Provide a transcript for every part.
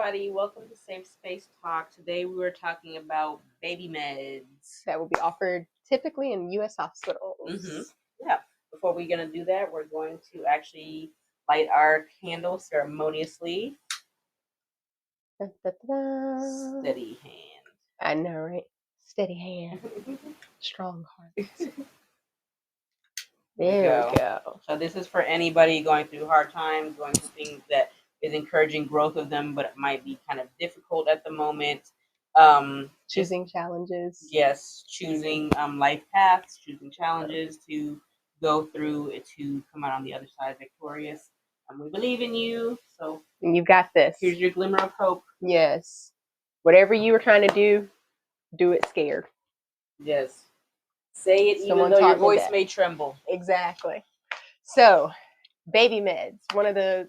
everybody. Welcome to Safe Space Talk. Today we were talking about baby meds. That will be offered typically in U.S. hospitals. Yeah. Before we're going to do that, we're going to actually light our candle ceremoniously. Da-da-da. Steady hand. I know, right? Steady hand, strong heart. There we go. So this is for anybody going through hard times, going through things that is encouraging growth of them, but it might be kind of difficult at the moment. Choosing challenges. Yes, choosing life paths, choosing challenges to go through to come out on the other side victorious. We believe in you, so And you got this. Here's your glimmer of hope. Yes. Whatever you were trying to do it scared. Yes. Say it Someone even though your taught me voice that. may tremble. Exactly. So, baby meds, one of the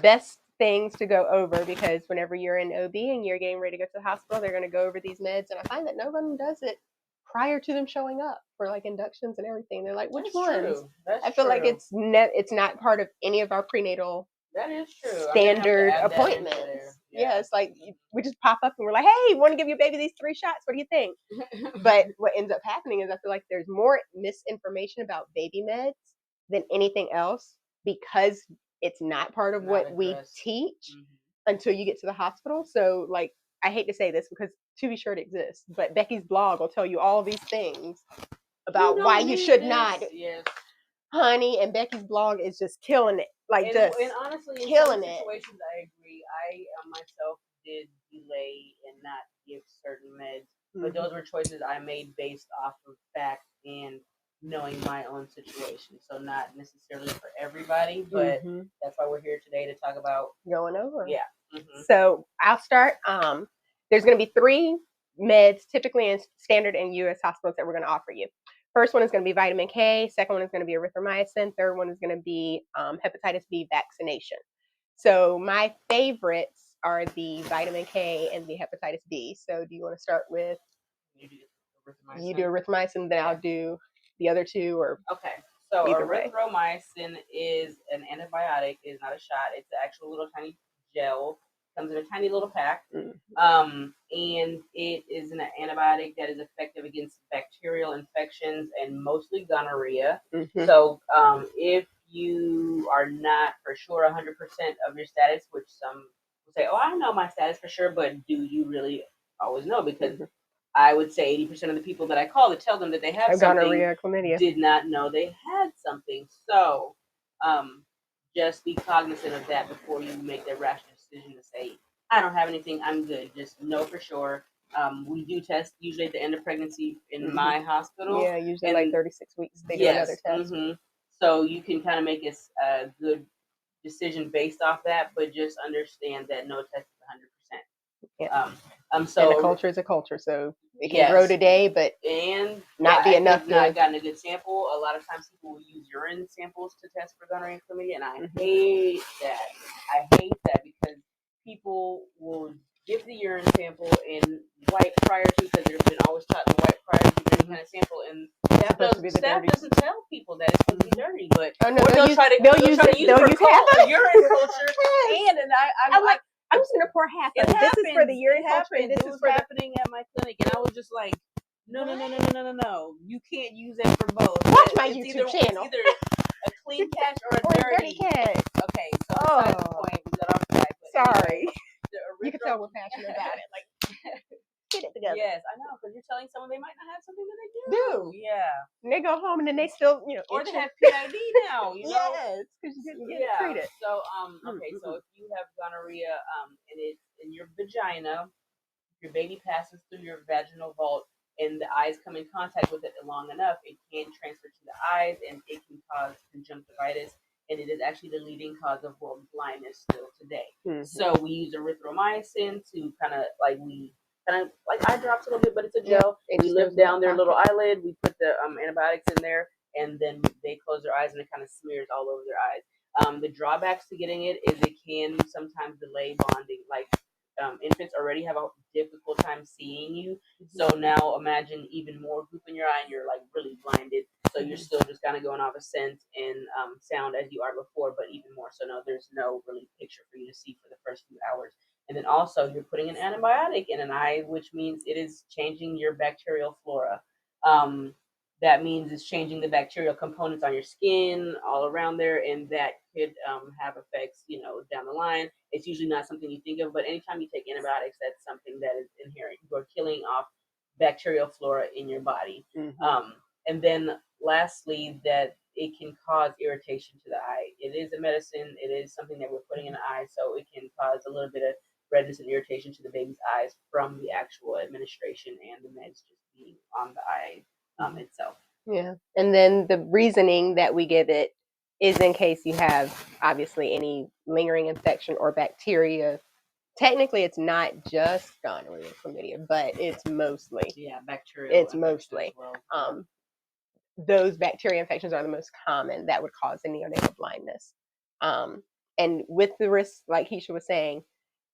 best things to go over, because whenever you're in OB and you're getting ready to go to the hospital, they're going to go over these meds, and I find that no one does it prior to them showing up for like inductions and everything. They're like, which ones? I feel like it's not part of any of our prenatal That is true. standard appointments. Yeah, it's like we just pop up and we're like, hey, want to give your baby these 3 shots? What do you think? But what ends up happening is I feel like there's more misinformation about baby meds than anything else, because it's not part of what we teach until you get to the hospital. So, like, I hate to say this because to be sure it exists, but Becky's blog will tell you all these things about why you should not. Yes. Honey, and Becky's blog is just killing it. Like, and honestly, killing in some situations, I agree. I myself did delay and not give certain meds, but those were choices I made based off of fact and knowing my own situation. So not necessarily for everybody, but that's why we're here today to talk about going over. Yeah. So I'll start. There's going to be 3 meds typically in standard in U.S. hospitals that we're going to offer you. First one is going to be vitamin K. Second one is going to be erythromycin. Third one is going to be hepatitis B vaccination. So my favorites are the vitamin K and the hepatitis B. So do you want to start with? You do erythromycin, then I'll do the other 2, or okay. So either way. Erythromycin is an antibiotic. It is not a shot. It's an actual little tiny gel. Comes in a tiny little pack. And it is an antibiotic that is effective against bacterial infections and mostly gonorrhea. So if you are not for sure 100% of your status, which some will say, oh, I know my status for sure, but do you really always know? Because I would say 80% of the people that I call to tell them that they have something gonorrhea, chlamydia, did not know they had something. So just be cognizant of that before you make that rash decision to say, I don't have anything, I'm good. Just know for sure. We do test usually at the end of pregnancy in my hospital. Yeah, usually like 36 weeks they do another test. So you can kind of make a good decision based off that, but just understand that no test is 100%. Yeah. So and the culture is a culture, so it can grow today, but not be enough to not gotten a good sample. A lot of times people will use urine samples to test for gonorrhea and chlamydia, and I hate that. I hate that because people will give the urine sample and wipe prior to, because they've been always taught to wipe prior to any kind of sample, and staff doesn't tell people that it's supposed to be dirty, but they'll use urine culture, and I'm like, I'm just gonna pour half of it. This is for the urine culture, and this is for happening at my clinic, and I was just like, no. You can't use that for both. Watch my YouTube channel. It's either a clean catch or a dirty catch. Okay, so besides the point, we got off track. Sorry. You can tell we're passionate about it. Like, get it together. Yes, I know, because you're telling someone they might not have something that they do. Yeah. And they go home and then they still, or they have PID now. Yes, because you didn't get it treated. So okay, so if you have gonorrhea and it's in your vagina, your baby passes through your vaginal vault and the eyes come in contact with it long enough, it can transfer to the eyes and it can cause conjunctivitis. And it is actually the leading cause of world blindness still today. So we use erythromycin to kind of like eye drops a little bit, but it's a gel. We lift down their little eyelid, we put the antibiotics in there, and then they close their eyes and it kind of smears all over their eyes. The drawbacks to getting it is it can sometimes delay bonding. Like infants already have a difficult time seeing you, so now imagine even more goop in your eye and you're like really blinded. So you're still just kind of going off of scent and sound as you are before, but even more so. No, there's no really picture for you to see for the first few hours. And then also you're putting an antibiotic in an eye, which means it is changing your bacterial flora. That means it's changing the bacterial components on your skin all around there, and that could have effects, down the line. It's usually not something you think of, but anytime you take antibiotics, that's something that is inherent. You're killing off bacterial flora in your body. And then lastly, that it can cause irritation to the eye. It is a medicine. It is something that we're putting in the eye, so it can cause a little bit of redness and irritation to the baby's eyes from the actual administration and the meds just being on the eye itself. Yeah. And then the reasoning that we give it is in case you have obviously any lingering infection or bacteria. Technically, it's not just gonorrhea, chlamydia, but it's mostly. Yeah, bacterial. It's mostly. Well. Those bacteria infections are the most common that would cause the neonatal blindness. And with the risk, like Keisha was saying,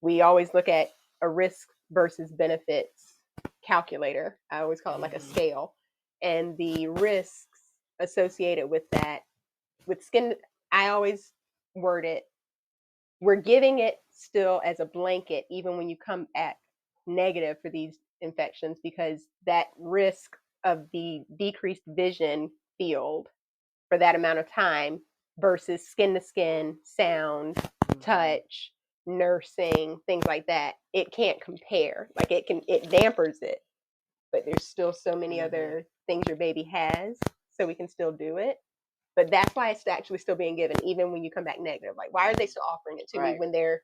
we always look at a risk versus benefits calculator. I always call it like a scale. And the risks associated with that, with skin, I always word it, we're giving it still as a blanket, even when you come back negative for these infections, because that risk of the decreased vision field for that amount of time versus skin to skin, sound, touch, nursing, things like that, it can't compare. Like it dampers it, but there's still so many other things your baby has, so we can still do it. But that's why it's actually still being given, even when you come back negative. Like, why are they still offering it to me when they're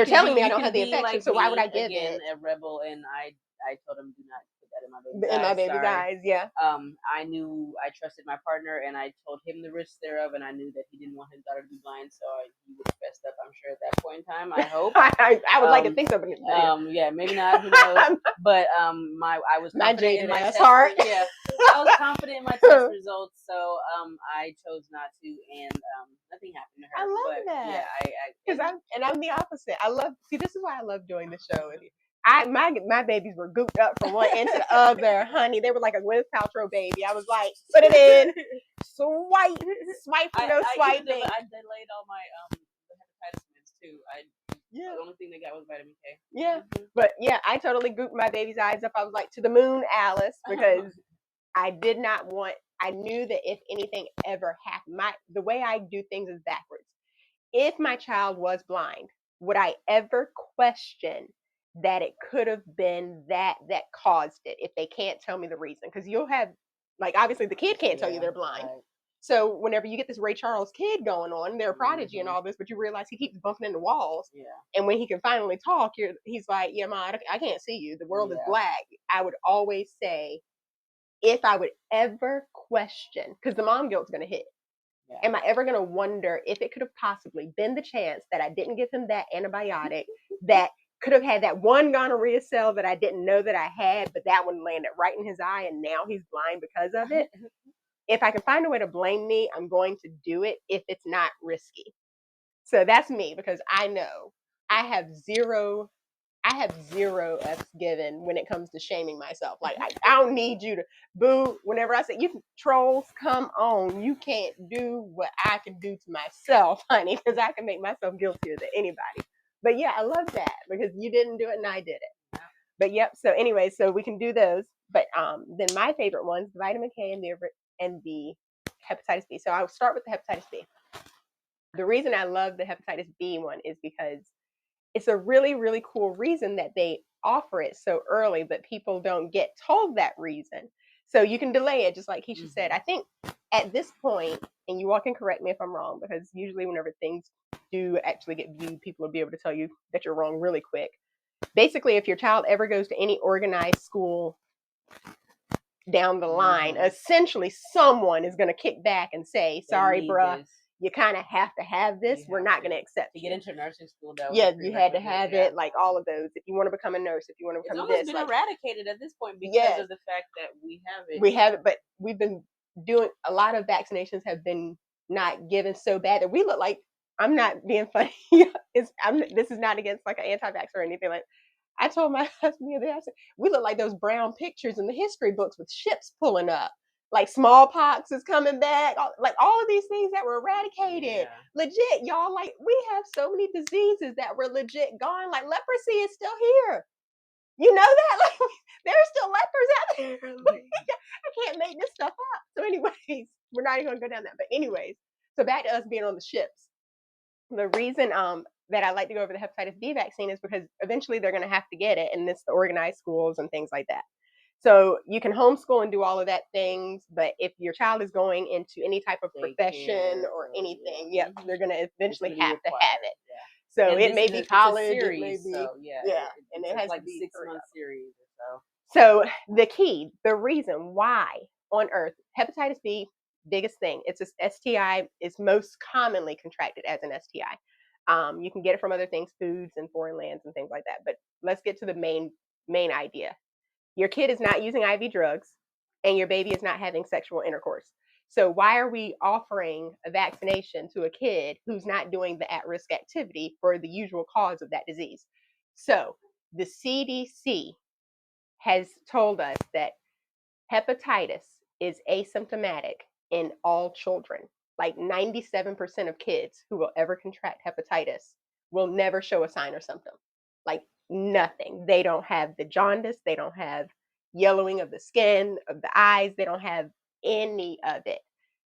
telling me I don't have the infection? Like so why would I give again, it? A rebel, and I told him do not put that in my baby's In eyes. my baby's eyes, yeah. I trusted my partner, and I told him the risks thereof, and I knew that he didn't want his daughter to be blind, so he would have fessed up, I'm sure, at that point in time. I hope. I would like to think so, but yeah, maybe not. Who knows? But I was confident in my test. Heart. Yeah, I was confident in my test results, so I chose not to, and nothing happened to her. I love that. Yeah, because I'm the opposite. This is why I love doing the show with you. My babies were gooped up from one end to the other, honey. They were like a Gwyneth Paltrow baby. I was like, put it in, swipe, no swiping. I delayed all my hepatitis meds too. The only thing they got was vitamin K. Yeah, but yeah, I totally gooped my baby's eyes up. I was like, to the moon, Alice, because I did not want. I knew that if anything ever happened, the way I do things is backwards. If my child was blind, would I ever question that it could have been that caused it if they can't tell me the reason? Because you'll have, like, obviously the kid can't tell you they're blind. Right. So whenever you get this Ray Charles kid going on, they're a prodigy and all this, but you realize he keeps bumping into walls. Yeah. And when he can finally talk, he's like, yeah, Ma, I can't see you. The world is black. I would always say, if I would ever question, because the mom guilt's going to hit. Yeah. Am I ever going to wonder if it could have possibly been the chance that I didn't give him that antibiotic that could have had that one gonorrhea cell that I didn't know that I had, but that one landed right in his eye and now he's blind because of it? If I can find a way to blame me, I'm going to do it if it's not risky. So that's me, because I know I have zero F's given when it comes to shaming myself. Like, I don't need you to boo. Whenever I say, you trolls, come on. You can't do what I can do to myself, honey, because I can make myself guiltier than anybody. But yeah, I love that because you didn't do it and I did it. But yep. So anyway, so we can do those. But then my favorite ones, the vitamin K and the hepatitis B. So I'll start with the hepatitis B. The reason I love the hepatitis B one is because it's a really, really cool reason that they offer it so early, but people don't get told that reason. So you can delay it, just like Keisha said. I think at this point, and you all can correct me if I'm wrong, because usually whenever things do actually get viewed, people will be able to tell you that you're wrong really quick. Basically, if your child ever goes to any organized school down the line, essentially someone is going to kick back and say, sorry, bruh. You kind of have to have this. We're not going to accept you. To get into nursing school, though. Yeah, you had to have it, like all of those. If you want to become a nurse, if you want to become this. It's almost been eradicated at this point because of the fact that we have it. We have it, but we've been doing, a lot of vaccinations have been not given so bad that we look like, I'm not being funny. This is not against like an anti-vax or anything like. I told my husband the other day, I said, we look like those brown pictures in the history books with ships pulling up. Like smallpox is coming back. Like all of these things that were eradicated. Yeah. Legit, y'all. Like we have so many diseases that were legit gone. Like leprosy is still here. You know that? Like there are still lepers out there. Like, I can't make this stuff up. So, anyways, we're not even gonna go down that. But anyways, so back to us being on the ships. The reason that I like to go over the hepatitis B vaccine is because eventually they're gonna have to get it, and it's the organized schools and things like that. So you can homeschool and do all of that things, but if your child is going into any type of profession or anything, yep, they're gonna eventually have to have it. Yeah. So And it may be it's a college, series, it may be so yeah, and it's it has like to be 6-month series or so. So the key, the reason why on earth hepatitis B, biggest thing, it's a STI, is most commonly contracted as an STI. You can get it from other things, foods and foreign lands and things like that. But let's get to the main idea. Your kid is not using IV drugs, and your baby is not having sexual intercourse. So why are we offering a vaccination to a kid who's not doing the at-risk activity for the usual cause of that disease? So the CDC has told us that hepatitis is asymptomatic in all children. Like 97% of kids who will ever contract hepatitis will never show a sign or symptom. Like nothing. They don't have the jaundice, they don't have yellowing of the skin, of the eyes, they don't have any of it.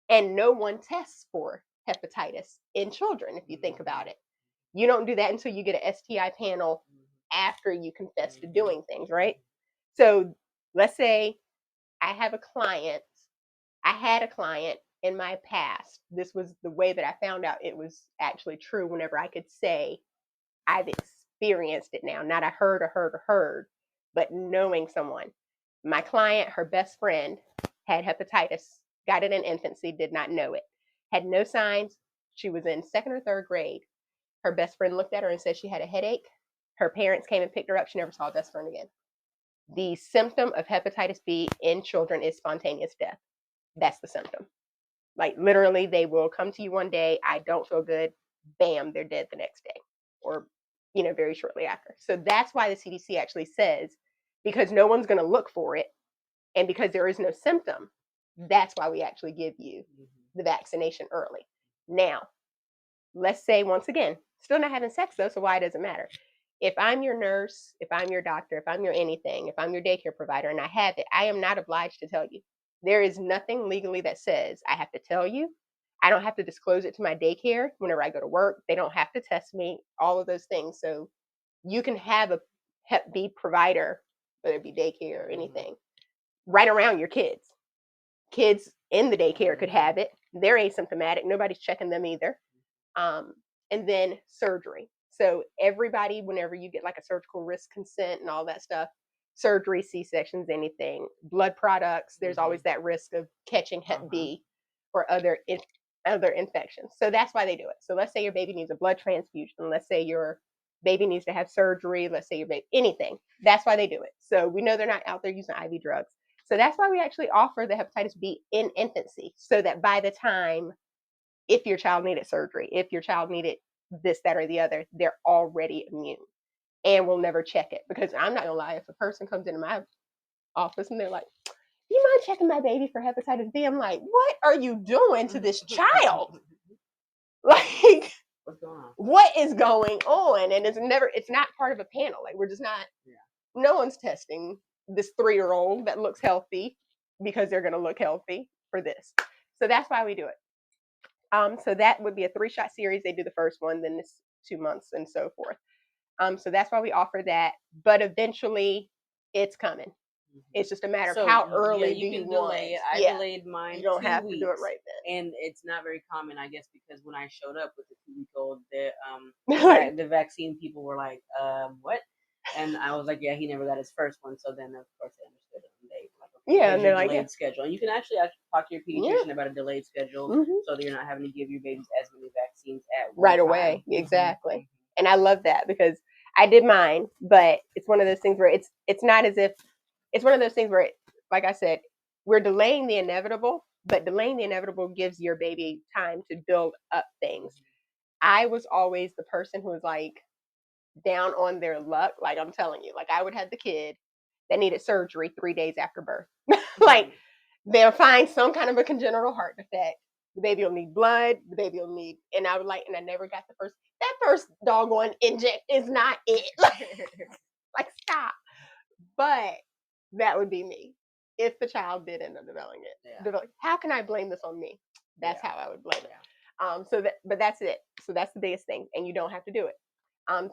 And no one tests for hepatitis in children, if you think about it. You don't do that until you get an STI panel after you confess to doing things, right? So let's say I have a client, I had a client in my past. This was the way that I found out it was actually true whenever I could say I've experienced it now. Not I heard, but knowing someone. My client, her best friend, had hepatitis, got it in infancy, did not know it, had no signs. She was in second or third grade. Her best friend looked at her and said she had a headache. Her parents came and picked her up. She never saw her best friend again. The symptom of hepatitis B in children is spontaneous death. That's the symptom. Like literally, they will come to you one day, I don't feel good, bam, they're dead the next day, or very shortly after. So that's why the CDC actually says, because no one's going to look for it, and because there is no symptom, that's why we actually give you the vaccination early. Now, let's say once again, still not having sex though, so why does it matter? If I'm your nurse, if I'm your doctor, if I'm your anything, if I'm your daycare provider and I have it, I am not obliged to tell you. There is nothing legally that says I have to tell you. I don't have to disclose it to my daycare whenever I go to work. They don't have to test me, all of those things. So you can have a Hep B provider, whether it be daycare or anything, right around your kids. Kids in the daycare could have it. They're asymptomatic. Nobody's checking them either. And then surgery. So everybody, whenever you get like a surgical risk consent and all that stuff, surgery, C-sections, anything, blood products, there's always that risk of catching Hep B or other infections. So that's why they do it. So let's say your baby needs a blood transfusion. Let's say your baby needs to have surgery. Let's say your baby, anything. That's why they do it. So we know they're not out there using IV drugs. So that's why we actually offer the hepatitis B in infancy, so that by the time, if your child needed surgery, if your child needed this, that, or the other, they're already immune, and we'll never check it. Because I'm not gonna lie, if a person comes into my office and they're like, you mind checking my baby for hepatitis B? I'm like, what are you doing to this child? Like, what's going on? What is going on? And it's not part of a panel. Like, we're just not, no one's testing this 3-year-old that looks healthy because they're gonna look healthy for this. So that's why we do it. So that would be a 3-shot series. They do the first one, then it's 2 months and so forth. So that's why we offer that. But eventually, it's coming. It's just a matter of how early do you delay want. it. I delayed mine. You don't 2 have weeks, to do it right then. and it's not very common, I guess, because when I showed up with the 2-week-old, the vaccine people were like, "What?" And I was like, "Yeah, he never got his first one." So then, of course, they understood it. And they like, okay, and they're like, delayed schedule. And you can actually talk to your pediatrician about a delayed schedule, so that you're not having to give your babies as many vaccines at one right time. away. Exactly. And I love that because I did mine, but it's one of those things where it's not as if it's one of those things where, like I said, we're delaying the inevitable, but delaying the inevitable gives your baby time to build up things. I was always the person who was like down on their luck. Like I'm telling you, like I would have the kid that needed surgery 3 days after birth. Like They'll find some kind of a congenital heart defect. The baby will need blood. The baby will need, and I never got that first doggone inject is not it. Like, stop. But that would be me if the child did end up developing it. Yeah. How can I blame this on me? That's how I would blame it. But that's it. So that's the biggest thing, and you don't have to do it.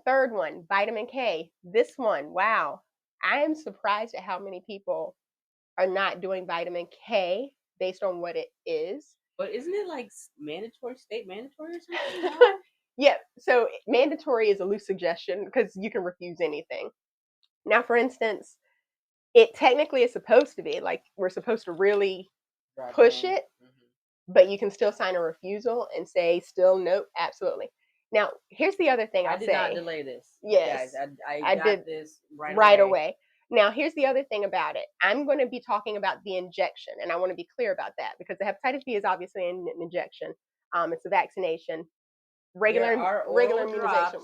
Third one, vitamin K. This one, wow, I am surprised at how many people are not doing vitamin K based on what it is. But isn't it like state mandatory or something? No? Yeah, so mandatory is a loose suggestion because you can refuse anything. Now, for instance, it technically is supposed to be like we're supposed to really push it, but you can still sign a refusal and say still nope, absolutely. Now, here's the other thing I'll say. I did not delay this. Yes, guys, I did this right away. Now, here's the other thing about it. I'm going to be talking about the injection, and I want to be clear about that because the hepatitis B is obviously an injection. It's a vaccination. Regular immunization. Drops,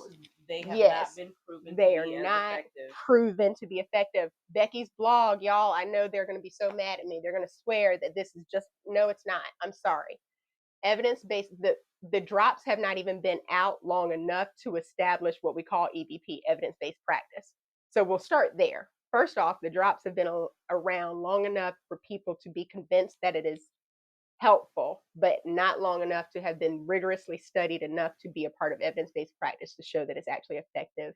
they have not been proven. They are not proven to be effective. Becky's blog, y'all. I know they're going to be so mad at me. They're going to swear that this is just no. It's not. I'm sorry. Evidence-based. The drops have not even been out long enough to establish what we call EBP, evidence-based practice. So we'll start there. First off, the drops have been around long enough for people to be convinced that it is helpful, but not long enough to have been rigorously studied enough to be a part of evidence-based practice to show that it's actually effective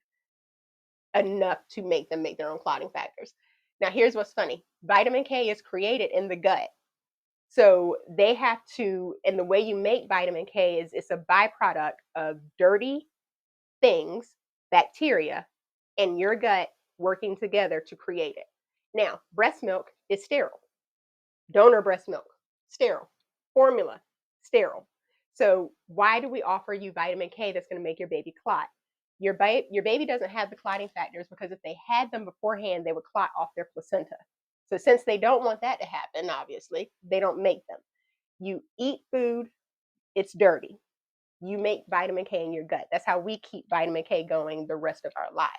enough to make them make their own clotting factors. Now, here's what's funny. Vitamin K is created in the gut. So they have to, and the way you make vitamin K is it's a byproduct of dirty things, bacteria, in your gut working together to create it. Now, breast milk is sterile. Donor breast milk, sterile. Formula, sterile. So why do we offer you vitamin K that's going to make your baby clot? Your baby doesn't have the clotting factors because if they had them beforehand, they would clot off their placenta. So since they don't want that to happen, obviously, they don't make them. You eat food, it's dirty. You make vitamin K in your gut. That's how we keep vitamin K going the rest of our lives.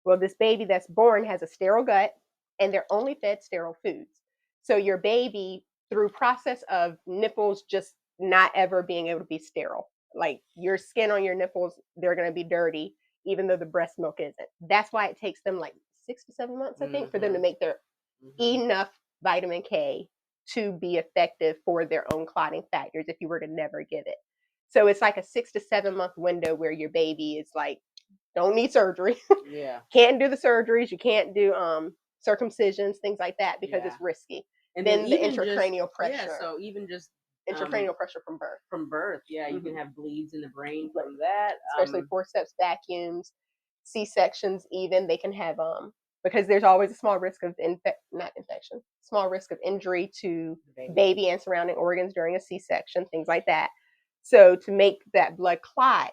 Well, this baby that's born has a sterile gut, and they're only fed sterile foods. So your baby, through process of nipples just not ever being able to be sterile, like your skin on your nipples, they're going to be dirty, even though the breast milk isn't. That's why it takes them like 6 to 7 months, I think, for them to make their enough vitamin K to be effective for their own clotting factors if you were to never give it. So it's like a 6 to 7 month window where your baby is like, don't need surgery. Can't do the surgeries. You can't do circumcisions, things like that because it's risky. And then the intracranial pressure. Yeah, so even just intracranial pressure from birth. You can have bleeds in the brain from that. Especially forceps, vacuums, C-sections even. They can have because there's always a small risk of small risk of injury to baby and surrounding organs during a C-section, things like that. So to make that blood clot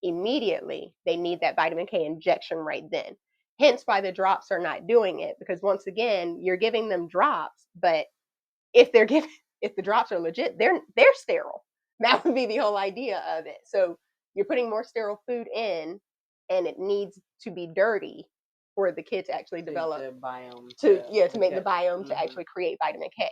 immediately, they need that vitamin K injection right then. Hence why the drops are not doing it, because once again, you're giving them drops, but if the drops are legit, they're sterile. That would be the whole idea of it. So you're putting more sterile food in, and it needs to be dirty for the kid to actually develop the biome to make the biome to actually create vitamin K.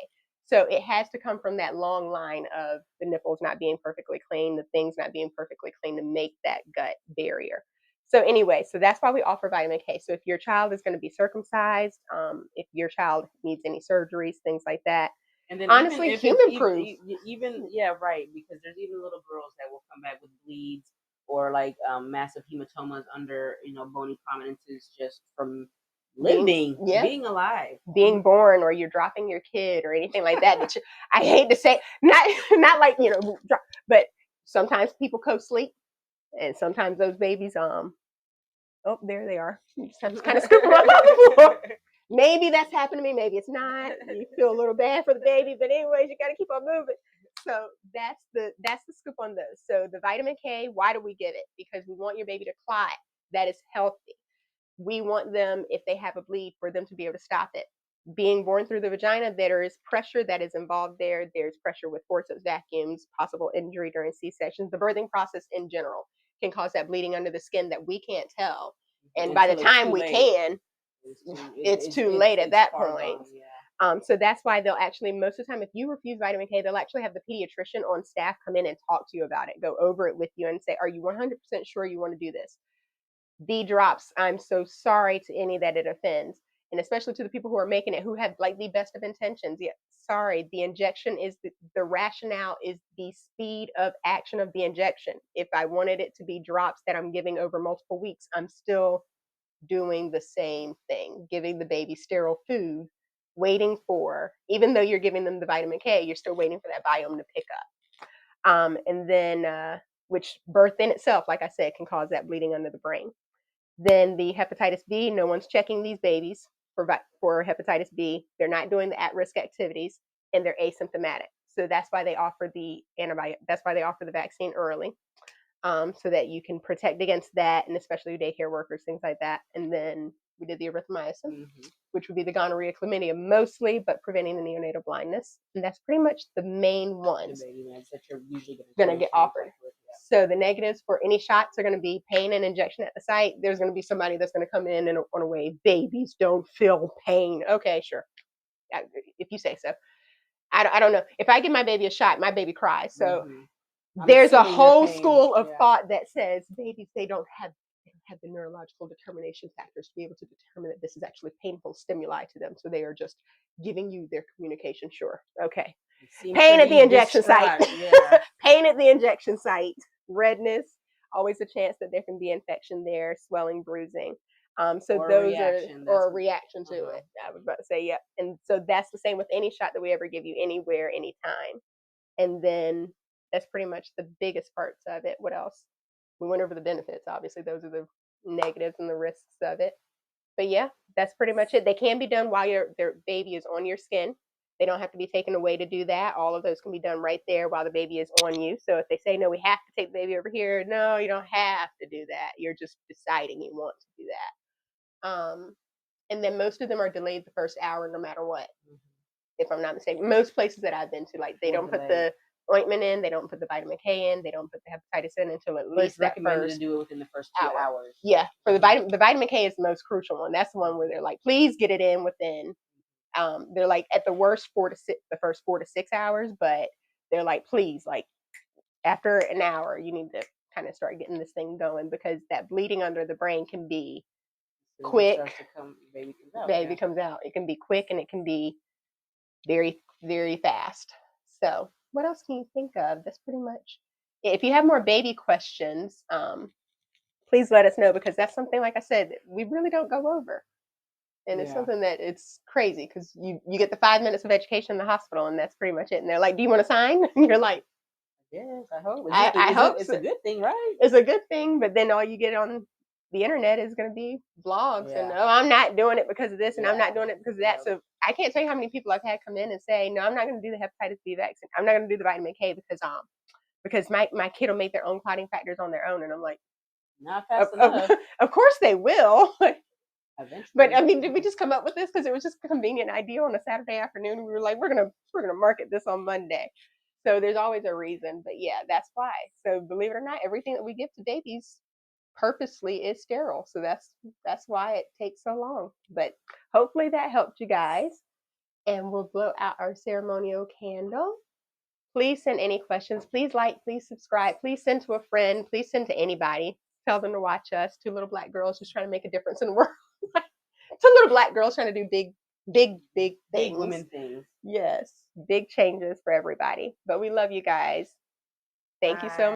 So it has to come from that long line of the nipples not being perfectly clean, the things not being perfectly clean to make that gut barrier. So anyway, so that's why we offer vitamin K. So if your child is going to be circumcised, if your child needs any surgeries, things like that, and then honestly, human proof. Because there's even little girls that will come back with bleeds or like massive hematomas under bony prominences just from living, being alive, being born, or you're dropping your kid or anything like that. I hate to say, not like but sometimes people co-sleep, and sometimes those babies oh, there they are. You just have to kind of scoop them up. Maybe that's happened to me. Maybe it's not. You feel a little bad for the baby, but anyways, you got to keep on moving. So that's the scoop on those. So the vitamin K, why do we give it? Because we want your baby to clot that is healthy. We want them, if they have a bleed, for them to be able to stop it. Being born through the vagina, there is pressure that is involved there. There's pressure with forceps, vacuums, possible injury during C-sections. The birthing process in general can cause that bleeding under the skin that we can't tell. And by the time we can, it's too late at that point. So that's why they'll actually, most of the time, if you refuse vitamin K, they'll actually have the pediatrician on staff come in and talk to you about it, go over it with you and say, are you 100% sure you want to do this? The drops, I'm so sorry to any that it offends. And especially to the people who are making it, who have like the best of intentions. Yeah, sorry, the injection is the rationale is the speed of action of the injection. If I wanted it to be drops that I'm giving over multiple weeks, I'm still doing the same thing, giving the baby sterile food, waiting for, even though you're giving them the vitamin K, you're still waiting for that biome to pick up. And then, which birth in itself, like I said, can cause that bleeding under the brain. Then the hepatitis B, no one's checking these babies for hepatitis B. They're not doing the at-risk activities, and they're asymptomatic. So that's why they offer the antibiotic. That's why they offer the vaccine early, so that you can protect against that, and especially daycare workers, things like that. And then we did the erythromycin, which would be the gonorrhea, chlamydia mostly, but preventing the neonatal blindness. And that's pretty much the main ones The baby meds that you're usually going to get offered. So the negatives for any shots are going to be pain and injection at the site. There's going to be somebody that's going to come in and on a wave, babies don't feel pain. Okay, sure. If you say so. I don't know. If I give my baby a shot, my baby cries. So there's a whole school of thought that says babies, they don't have the neurological determination factors to be able to determine that this is actually painful stimuli to them. So they are just giving you their communication. Sure. Okay. Pain at the injection site. Yeah. Pain at the injection site. Redness. Always a chance that there can be infection there, swelling, bruising. So or those are a reaction to it. I was about to say, yeah. And so that's the same with any shot that we ever give you anywhere, anytime. And then that's pretty much the biggest parts of it. What else? We went over the benefits. Obviously, those are the negatives and the risks of it. But yeah, that's pretty much it. They can be done while their baby is on your skin. They don't have to be taken away to do that. All of those can be done right there while the baby is on you. So if they say, no, we have to take the baby over here, no, you don't have to do that. You're just deciding you want to do that. And then most of them are delayed the first hour no matter what, if I'm not mistaken. Most places that I've been to, like, they don't put the ointment in, they don't put the vitamin K in, they don't put the hepatitis in until at least that recommended to do it within the first 2 hours. Yeah, for the vitamin K is the most crucial one. That's the one where they're like, please get it in within. They're like at the worst the first 4 to 6 hours, but they're like, please, like after an hour, you need to kind of start getting this thing going, because that bleeding under the brain can be quick. Baby comes out. It can be quick and it can be very, very fast. So what else can you think of? That's pretty much it. If you have more baby questions, please let us know, because that's something, like I said, we really don't go over. And it's something that it's crazy, because you get the 5 minutes of education in the hospital, and that's pretty much it. And they're like, do you want to sign? And you're like, yes, I hope. I hope it's a good thing, right? It's a good thing, but then all you get on the internet is going to be blogs, and no, I'm not doing it because of this, and I'm not doing it because of that. So I can't tell you how many people I've had come in and say, no, I'm not going to do the hepatitis B vaccine. I'm not going to do the vitamin K because my kid will make their own clotting factors on their own. And I'm like, not fast enough. Of course they will. Eventually. But I mean, did we just come up with this because it was just a convenient idea on a Saturday afternoon? We were like, we're gonna market this on Monday. So there's always a reason. But yeah, that's why. So believe it or not, everything that we give to babies purposely is sterile. So that's why it takes so long. But hopefully that helped you guys. And we'll blow out our ceremonial candle. Please send any questions. Please like, please subscribe, please send to a friend, please send to anybody. Tell them to watch us. 2 little black girls just trying to make a difference in the world. 2 little black girls trying to do big things. Big women things. Yes. Big changes for everybody. But we love you guys. Thank you so much.